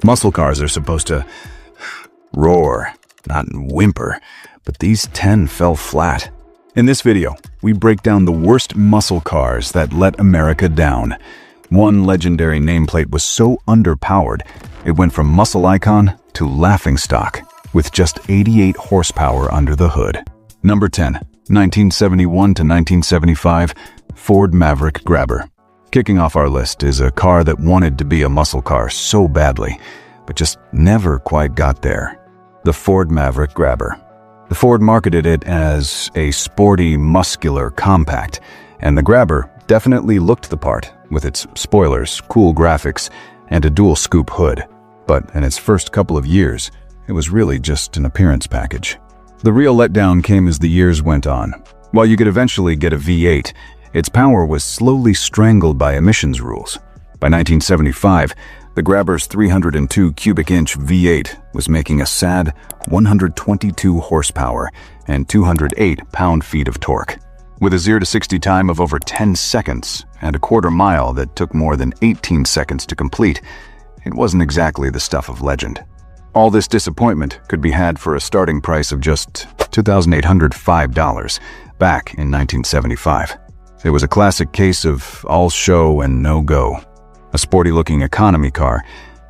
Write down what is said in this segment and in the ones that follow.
Muscle cars are supposed to roar, not whimper, but these 10 fell flat. In this video, we break down the worst muscle cars that let America down. One legendary nameplate was so underpowered, it went from muscle icon to laughingstock, with just 88 horsepower under the hood. Number 10, 1971 to 1975, Ford Maverick Grabber. Kicking off our list is a car that wanted to be a muscle car so badly, but just never quite got there. The Ford Maverick Grabber. The Ford marketed it as a sporty, muscular compact, and the Grabber definitely looked the part, with its spoilers, cool graphics, and a dual-scoop hood. But in its first couple of years, it was really just an appearance package. The real letdown came as the years went on. While you could eventually get a V8, its power was slowly strangled by emissions rules. By 1975, the Grabber's 302 cubic inch V8 was making a sad 122 horsepower and 208 pound-feet of torque. With a 0 to 60 time of over 10 seconds and a quarter mile that took more than 18 seconds to complete, it wasn't exactly the stuff of legend. All this disappointment could be had for a starting price of just $2,805 back in 1975. It was a classic case of all show and no go. A sporty-looking economy car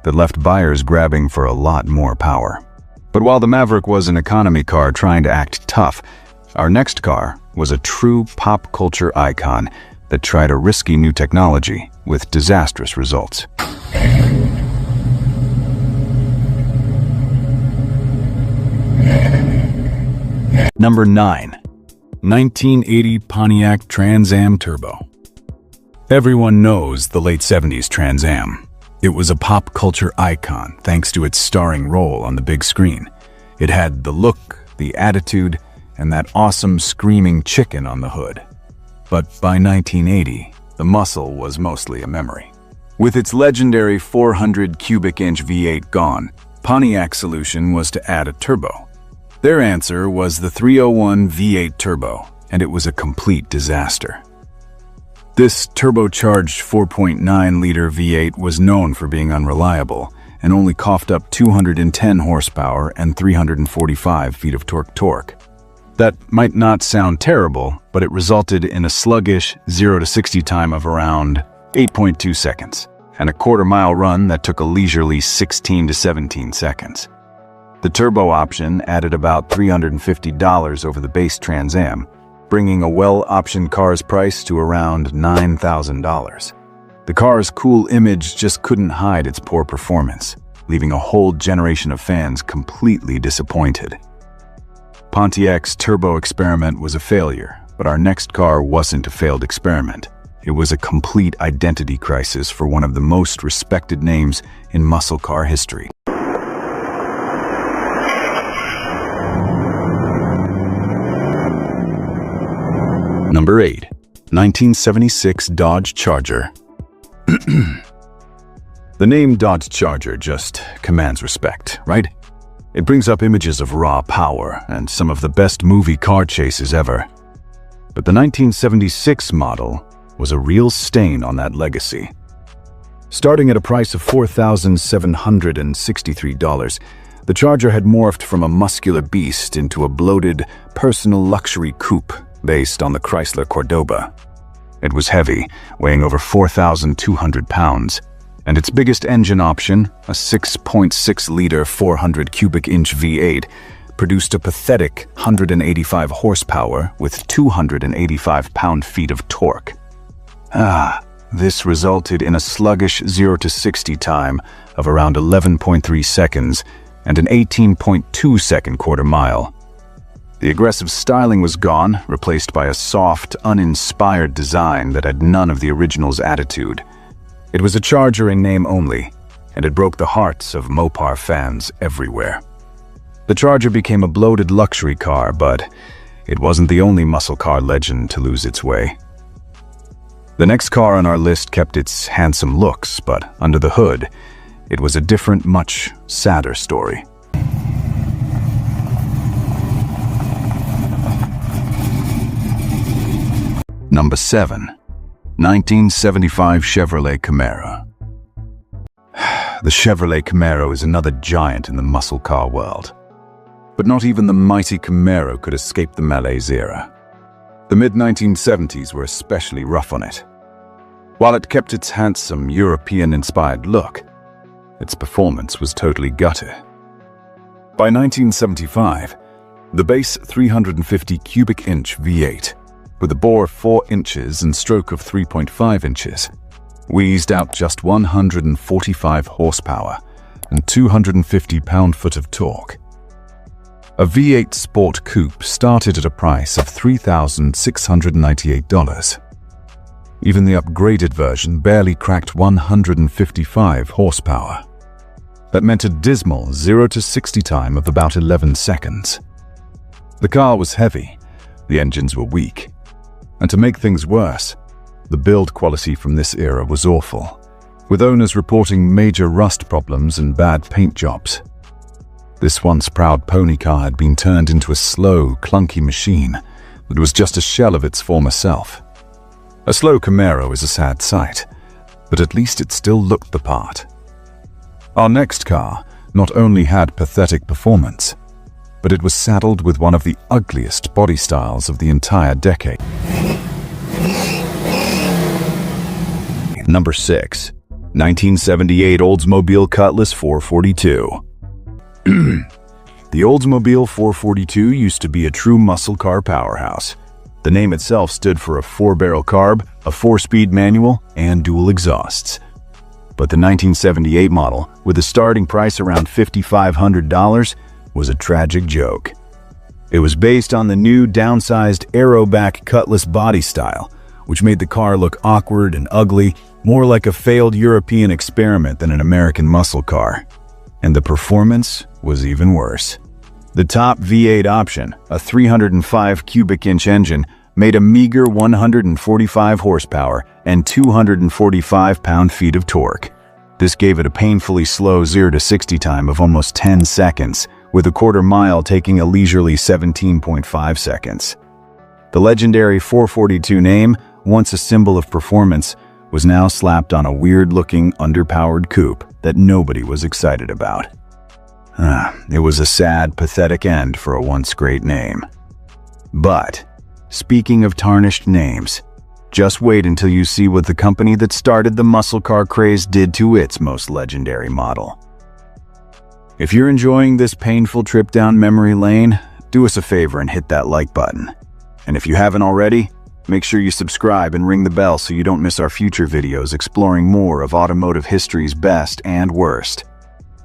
that left buyers grabbing for a lot more power. But while the Maverick was an economy car trying to act tough, our next car was a true pop culture icon that tried a risky new technology with disastrous results. Number 9. 1980 Pontiac Trans Am Turbo. Everyone knows the late 70s Trans Am. It was a pop culture icon thanks to its starring role on the big screen. It had the look, the attitude, and that awesome screaming chicken on the hood. But by 1980, the muscle was mostly a memory. With its legendary 400 cubic inch V8 gone, Pontiac's solution was to add a turbo. Their answer was the 301 V8 Turbo, and it was a complete disaster. This turbocharged 4.9-liter V8 was known for being unreliable and only coughed up 210 horsepower and 345 feet of torque. That might not sound terrible, but it resulted in a sluggish 0 to 60 time of around 8.2 seconds and a quarter-mile run that took a leisurely 16 to 17 seconds. The turbo option added about $350 over the base Trans Am, bringing a well-optioned car's price to around $9,000. The car's cool image just couldn't hide its poor performance, leaving a whole generation of fans completely disappointed. Pontiac's turbo experiment was a failure, but our next car wasn't a failed experiment. It was a complete identity crisis for one of the most respected names in muscle car history. Number 8. 1976 Dodge Charger. The name Dodge Charger just commands respect, right? It brings up images of raw power and some of the best movie car chases ever. But the 1976 model was a real stain on that legacy. Starting at a price of $4,763, the Charger had morphed from a muscular beast into a bloated, personal luxury coupe based on the Chrysler Cordoba. It was heavy, weighing over 4,200 pounds, and its biggest engine option, a 6.6-liter 400 cubic inch V8, produced a pathetic 185 horsepower with 285 pound-feet of torque. This resulted in a sluggish 0 to 60 time of around 11.3 seconds and an 18.2-second quarter mile. The aggressive styling was gone, replaced by a soft, uninspired design that had none of the original's attitude. It was a Charger in name only, and it broke the hearts of Mopar fans everywhere. The Charger became a bloated luxury car, but it wasn't the only muscle car legend to lose its way. The next car on our list kept its handsome looks, but under the hood, it was a different, much sadder story. Number 7. 1975 Chevrolet Camaro. The Chevrolet Camaro is another giant in the muscle car world. But not even the mighty Camaro could escape the Malaise era. The mid-1970s were especially rough on it. While it kept its handsome, European-inspired look, its performance was totally gutted. By 1975, the base 350 cubic inch V8, with a bore of 4 inches and stroke of 3.5 inches, wheezed out just 145 horsepower and 250 pound-foot of torque. A V8 Sport Coupe started at a price of $3,698. Even the upgraded version barely cracked 155 horsepower. That meant a dismal 0 to 60 time of about 11 seconds. The car was heavy, the engines were weak, and to make things worse, the build quality from this era was awful, with owners reporting major rust problems and bad paint jobs. This once proud pony car had been turned into a slow, clunky machine that was just a shell of its former self. A slow Camaro is a sad sight, but at least it still looked the part. Our next car not only had pathetic performance, but it was saddled with one of the ugliest body styles of the entire decade. Number 6. 1978 Oldsmobile Cutlass 442. The Oldsmobile 442 used to be a true muscle car powerhouse. The name itself stood for a 4-barrel carb, a 4-speed manual, and dual exhausts. But the 1978 model, with a starting price around $5,500, was a tragic joke. It was based on the new downsized aero-back Cutlass body style, which made the car look awkward and ugly, more like a failed European experiment than an American muscle car. And the performance was even worse. The top V8 option, a 305 cubic inch engine, made a meager 145 horsepower and 245 pound-feet of torque. This gave it a painfully slow 0 to 60 time of almost 10 seconds, with a quarter mile taking a leisurely 17.5 seconds. The legendary 442 name, once a symbol of performance, was now slapped on a weird-looking, underpowered coupe that nobody was excited about. It was a sad, pathetic end for a once great name. But, speaking of tarnished names, just wait until you see what the company that started the muscle car craze did to its most legendary model. If you're enjoying this painful trip down memory lane, do us a favor and hit that like button. And if you haven't already, make sure you subscribe and ring the bell so you don't miss our future videos exploring more of automotive history's best and worst.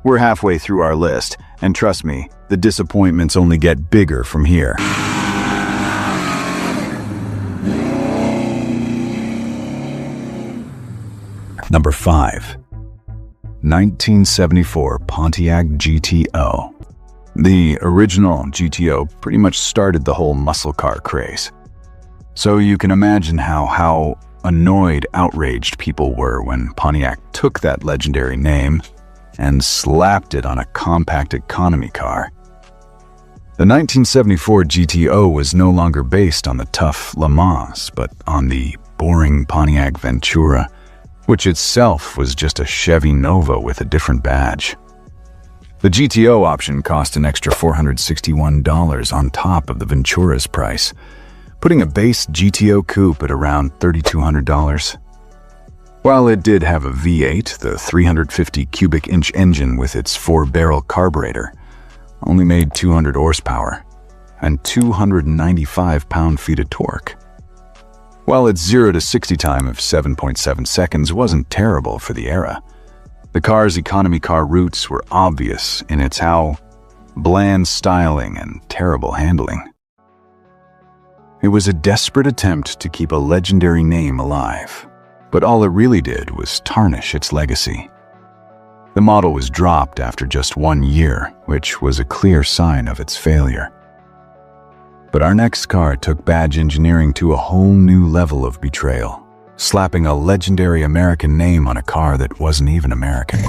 We're halfway through our list, and trust me, the disappointments only get bigger from here. Number 5. 1974 Pontiac GTO. The original GTO pretty much started the whole muscle car craze. So you can imagine how annoyed, outraged people were when Pontiac took that legendary name and slapped it on a compact economy car. The 1974 GTO was no longer based on the tough Malaise, but on the boring Pontiac Ventura, which itself was just a Chevy Nova with a different badge. The GTO option cost an extra $461 on top of the Ventura's price, putting a base GTO coupe at around $3,200. While it did have a V8, the 350 cubic inch engine with its 4-barrel carburetor only made 200 horsepower and 295 pound-feet of torque. While its 0 to 60 time of 7.7 seconds wasn't terrible for the era, the car's economy car roots were obvious in its bland styling and terrible handling. It was a desperate attempt to keep a legendary name alive, but all it really did was tarnish its legacy. The model was dropped after just 1 year, which was a clear sign of its failure. But our next car took badge engineering to a whole new level of betrayal, slapping a legendary American name on a car that wasn't even American.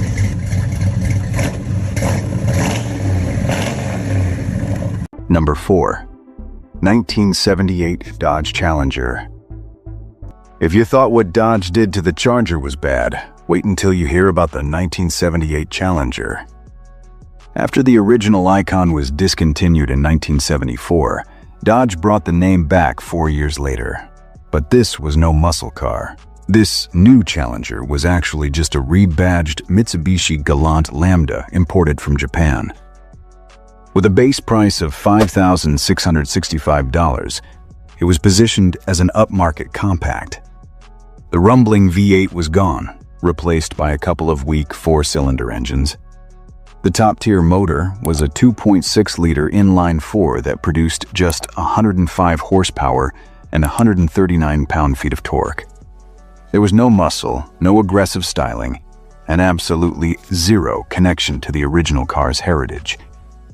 Number 4. 1978 Dodge Challenger. If you thought what Dodge did to the Charger was bad, Wait until you hear about the 1978 Challenger. After the original icon was discontinued in 1974, Dodge brought the name back 4 years later. But this was no muscle car. This new Challenger was actually just a rebadged Mitsubishi Galant Lambda imported from Japan. With a base price of $5,665, it was positioned as an upmarket compact. The rumbling V8 was gone, replaced by a couple of weak four-cylinder engines. The top-tier motor was a 2.6-liter inline-four that produced just 105 horsepower and 139 pound-feet of torque. There was no muscle, no aggressive styling, and absolutely zero connection to the original car's heritage.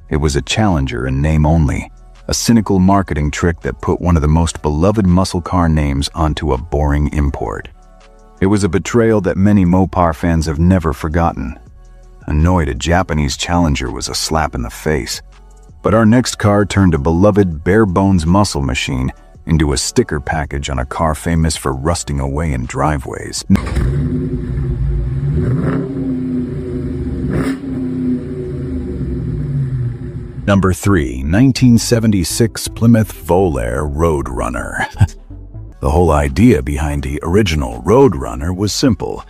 It was a Challenger in name only, a cynical marketing trick that put one of the most beloved muscle car names onto a boring import. It was a betrayal that many Mopar fans have never forgotten. Annoyed, a Japanese Challenger was a slap in the face. But our next car turned a beloved bare-bones muscle machine into a sticker package on a car famous for rusting away in driveways. Number 3, 1976 Plymouth Volare Road Runner. The whole idea behind the original Road Runner was simple.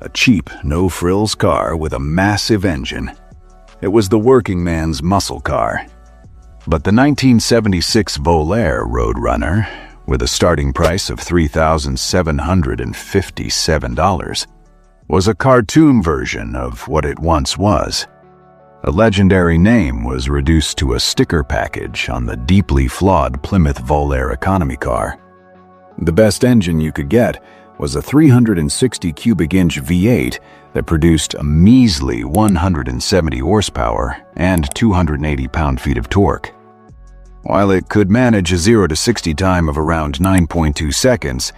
A cheap, no-frills car with a massive engine. It was the working man's muscle car. But the 1976 Volare Road Runner, with a starting price of $3,757, was a cartoon version of what it once was. A legendary name was reduced to a sticker package on the deeply flawed Plymouth Volare economy car. The best engine you could get was a 360 cubic inch V8 that produced a measly 170 horsepower and 280 pound-feet of torque. While it could manage a 0 to 60 time of around 9.2 seconds,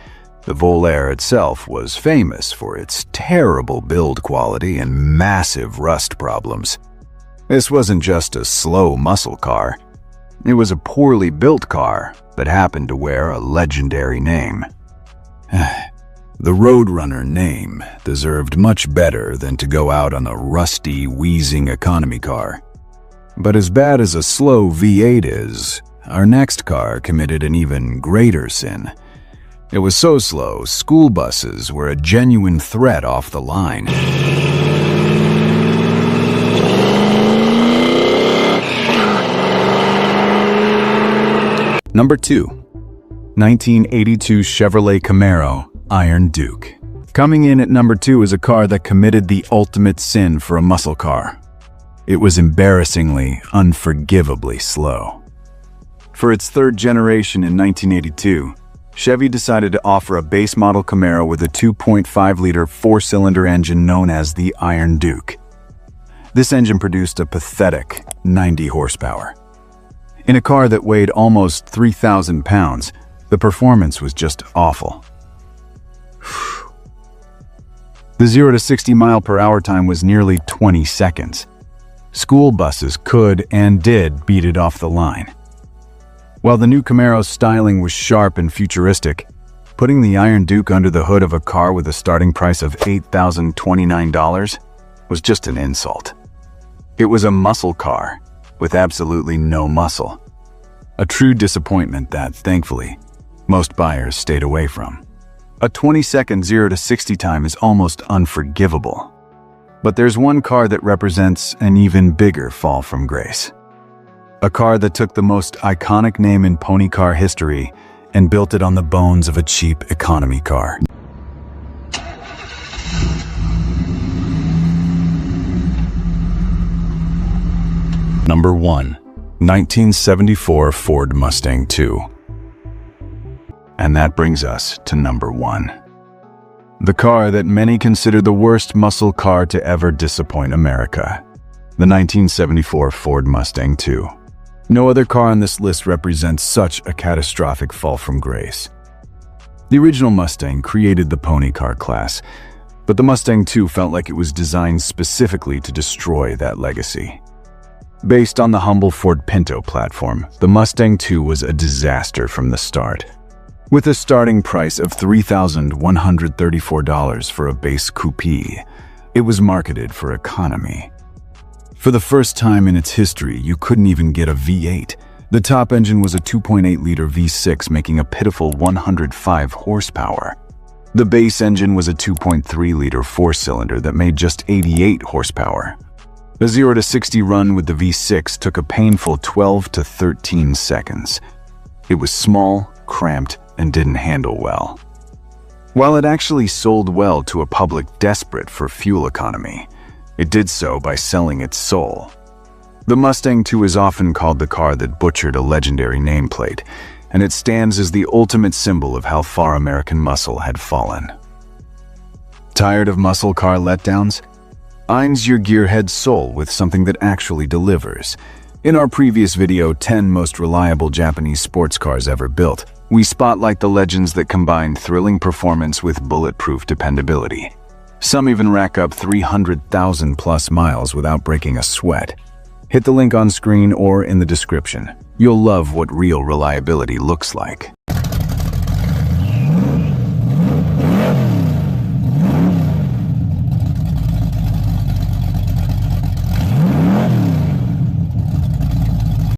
the Volare itself was famous for its terrible build quality and massive rust problems. This wasn't just a slow muscle car. It was a poorly built car that happened to wear a legendary name. The Road Runner name deserved much better than to go out on a rusty, wheezing economy car. But as bad as a slow V8 is, our next car committed an even greater sin. It was so slow, school buses were a genuine threat off the line. Number 2, 1982 Chevrolet Camaro Iron Duke. Coming in at number 2 is a car that committed the ultimate sin for a muscle car. It was embarrassingly, unforgivably slow. For its third generation in 1982, Chevy decided to offer a base model Camaro with a 2.5-liter four-cylinder engine known as the Iron Duke. This engine produced a pathetic 90 horsepower. In a car that weighed almost 3,000 pounds, the performance was just awful. The 0 to 60 mile/hour time was nearly 20 seconds. School buses could and did beat it off the line. While the new Camaro's styling was sharp and futuristic, putting the Iron Duke under the hood of a car with a starting price of $8,029 was just an insult. It was a muscle car with absolutely no muscle. A true disappointment that, thankfully, most buyers stayed away from. A 20-second 0 to 60 time is almost unforgivable. But there's one car that represents an even bigger fall from grace. A car that took the most iconic name in pony car history and built it on the bones of a cheap economy car. Number 1, 1974 Ford Mustang II. And that brings us to number 1. The car that many consider the worst muscle car to ever disappoint America. The 1974 Ford Mustang II. No other car on this list represents such a catastrophic fall from grace. The original Mustang created the pony car class, but the Mustang II felt like it was designed specifically to destroy that legacy. Based on the humble Ford Pinto platform, the Mustang II was a disaster from the start. with a starting price of $3,134 for a base coupe. It was marketed for economy. For the first time in its history, you couldn't even get a V8. The top engine was a 2.8-liter V6 making a pitiful 105 horsepower. The base engine was a 2.3-liter four-cylinder that made just 88 horsepower. The 0 to 60 run with the V6 took a painful 12 to 13 seconds. It was small, cramped, and didn't handle well. While it actually sold well to a public desperate for fuel economy, it did so by selling its soul. The Mustang II is often called the car that butchered a legendary nameplate, and it stands as the ultimate symbol of how far American muscle had fallen. Tired of muscle car letdowns? Ein's your gearhead soul with something that actually delivers. In our previous video, 10 most reliable Japanese sports cars ever built, we spotlight the legends that combine thrilling performance with bulletproof dependability. Some even rack up 300,000 plus miles without breaking a sweat. Hit the link on screen or in the description. You'll love what real reliability looks like.